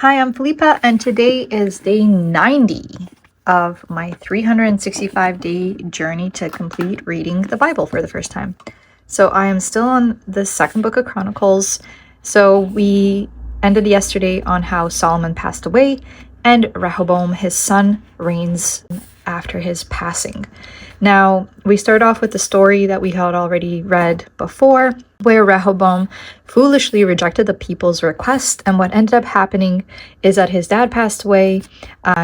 Hi, I'm Felipa, and today is day 90 of my 365-day journey to complete reading the Bible for the first time. So I am still on the second book of Chronicles. So we ended yesterday on how Solomon passed away, and Rehoboam, his son, reigns after his passing. Now, we start off with the story that we had already read before, where Rehoboam foolishly rejected the people's request, and what ended up happening is that his dad passed away.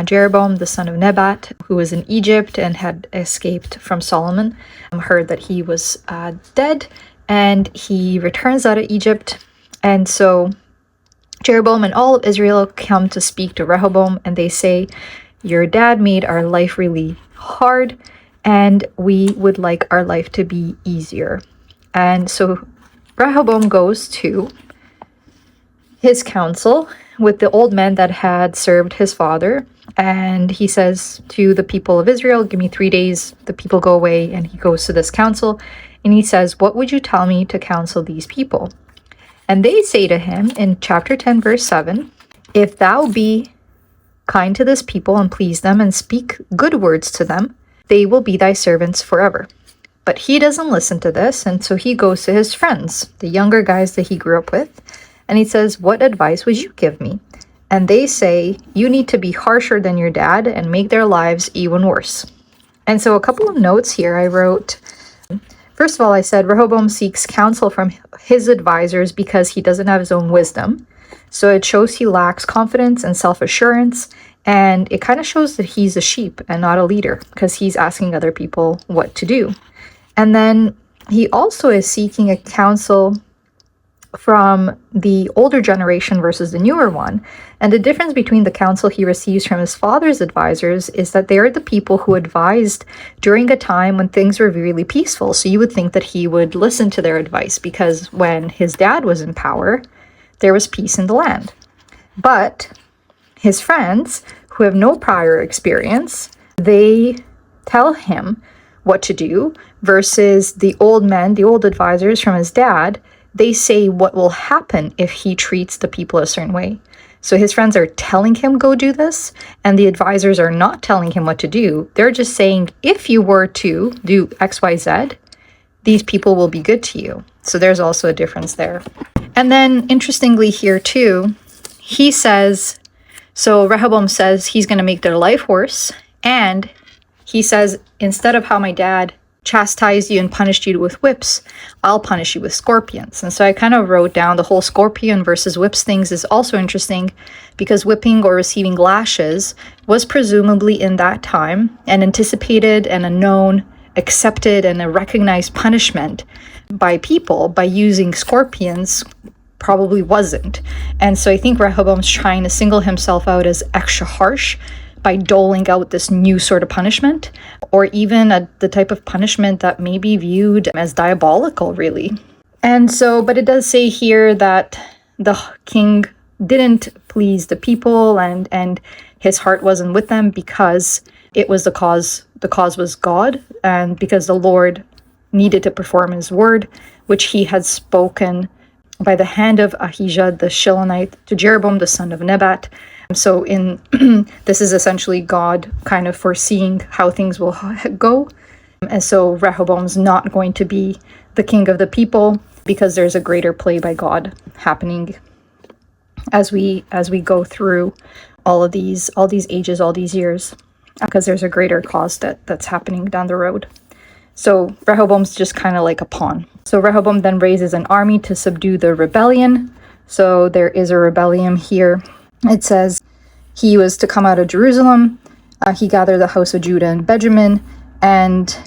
Jeroboam, the son of Nebat, who was in Egypt and had escaped from Solomon, heard that he was dead, and he returns out of Egypt. And so Jeroboam and all of Israel come to speak to Rehoboam, and they say, "Your dad made our life really hard, and we would like our life to be easier." And so Rehoboam goes to his council with the old men that had served his father, and he says to the people of Israel, "Give me 3 days." The people go away, and he goes to this council, and he says, "What would you tell me to counsel these people?" And they say to him in chapter 10, verse 7, "If thou be kind to this people and please them and speak good words to them, they will be thy servants forever." But he doesn't listen to this, and so he goes to his friends, the younger guys that he grew up with, and he says, "What advice would you give me?" And they say, "You need to be harsher than your dad and make their lives even worse." And so a couple of notes here I wrote. First of all, I said Rehoboam seeks counsel from his advisors because he doesn't have his own wisdom. So it shows he lacks confidence and self-assurance, and it kind of shows that he's a sheep and not a leader because he's asking other people what to do. And then he also is seeking a counsel from the older generation versus the newer one. And the difference between the counsel he receives from his father's advisors is that they are the people who advised during a time when things were really peaceful. So you would think that he would listen to their advice because when his dad was in power, there was peace in the land. But his friends, who have no prior experience, they tell him what to do, versus the old men, the old advisors from his dad, they say what will happen if he treats the people a certain way. So his friends are telling him go do this, and the advisors are not telling him what to do. They're just saying, if you were to do XYZ, these people will be good to you. So there's also a difference there. And then interestingly here too, he says, so Rehoboam says he's going to make their life worse. And he says, instead of how my dad chastised you and punished you with whips, I'll punish you with scorpions. And so I kind of wrote down the whole scorpion versus whips things is also interesting because whipping or receiving lashes was presumably in that time an anticipated and a known, accepted and a recognized punishment by people. By using scorpions probably wasn't. And so I think Rehoboam's trying to single himself out as extra harsh by doling out this new sort of punishment, or even the type of punishment that may be viewed as diabolical, really. And so, but it does say here that the king didn't please the people, and his heart wasn't with them because it was the cause was God, and because the Lord needed to perform his word, which he had spoken by the hand of Ahijah the Shilonite to Jeroboam the son of Nebat. So in this is essentially God kind of foreseeing how things will go. And so Rehoboam's not going to be the king of the people because there's a greater play by God happening as we go through all these ages, all these years, because there's a greater cause that's happening down the road. So Rehoboam's just kind of like a pawn. So Rehoboam then raises an army to subdue the rebellion. So there is a rebellion here. It says he was to come out of Jerusalem. He gathered the house of Judah and Benjamin, and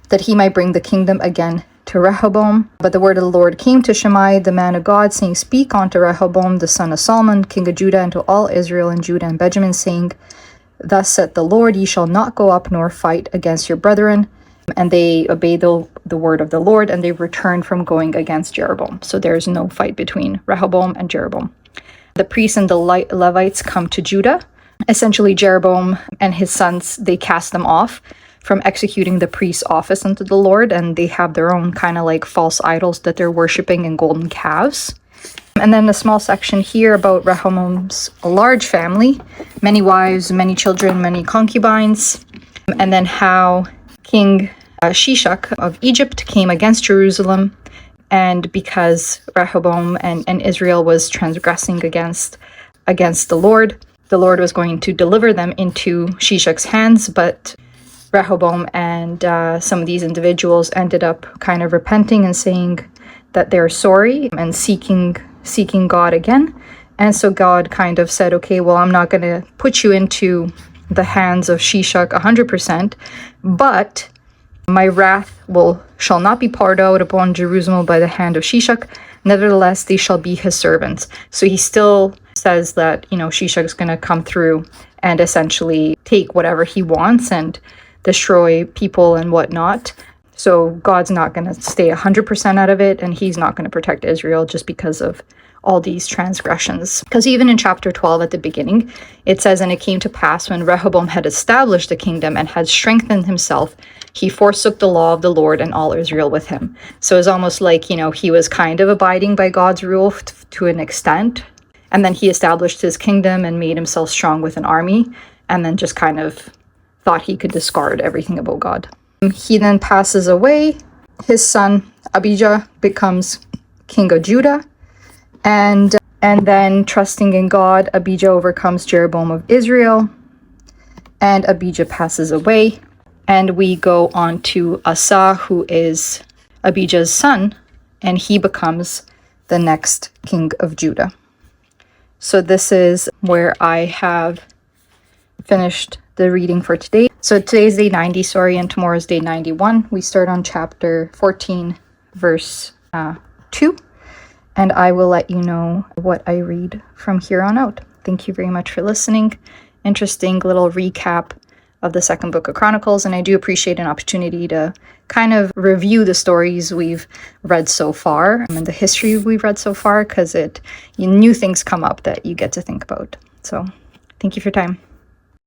that he might bring the kingdom again to Rehoboam. But the word of the Lord came to Shimei, the man of God, saying, "Speak unto Rehoboam, the son of Solomon, king of Judah, and to all Israel and Judah and Benjamin, saying, Thus saith the Lord, ye shall not go up nor fight against your brethren." And they obeyed the word of the Lord, and they returned from going against Jeroboam. So there's no fight between Rehoboam and Jeroboam. The priests and the Levites come to Judah. Essentially, Jeroboam and his sons, they cast them off from executing the priest's office unto the Lord, and they have their own kind of like false idols that they're worshiping and golden calves. And then a small section here about Rehoboam's large family, many wives, many children, many concubines, and then how King Shishak of Egypt came against Jerusalem, and because Rehoboam and Israel was transgressing against the Lord was going to deliver them into Shishak's hands, but Rehoboam and some of these individuals ended up kind of repenting and saying that they're sorry and seeking God again. And so God kind of said, okay, well, I'm not going to put you into the hands of Shishak 100%, but my wrath shall not be poured out upon Jerusalem by the hand of Shishak. Nevertheless, they shall be his servants. So he still says that, Shishak's going to come through and essentially take whatever he wants and destroy people and whatnot. So God's not going to stay 100% out of it, and he's not going to protect Israel just because of all these transgressions. Because even in chapter 12 at the beginning, it says, and it came to pass when Rehoboam had established the kingdom and had strengthened himself, he forsook the law of the Lord and all Israel with him. So it's almost like, he was kind of abiding by God's rule to an extent. And then he established his kingdom and made himself strong with an army, and then just kind of thought he could discard everything about God. He then passes away. His son Abijah becomes king of Judah. And then, trusting in God, Abijah overcomes Jeroboam of Israel, and Abijah passes away. And we go on to Asa, who is Abijah's son, and he becomes the next king of Judah. So this is where I have finished the reading for today. So today's day 90, and tomorrow's day 91. We start on chapter 14, verse 2. And I will let you know what I read from here on out. Thank you very much for listening. Interesting little recap of the second book of Chronicles, and I do appreciate an opportunity to kind of review the stories we've read so far and the history we've read so far, because new things come up that you get to think about. So thank you for your time.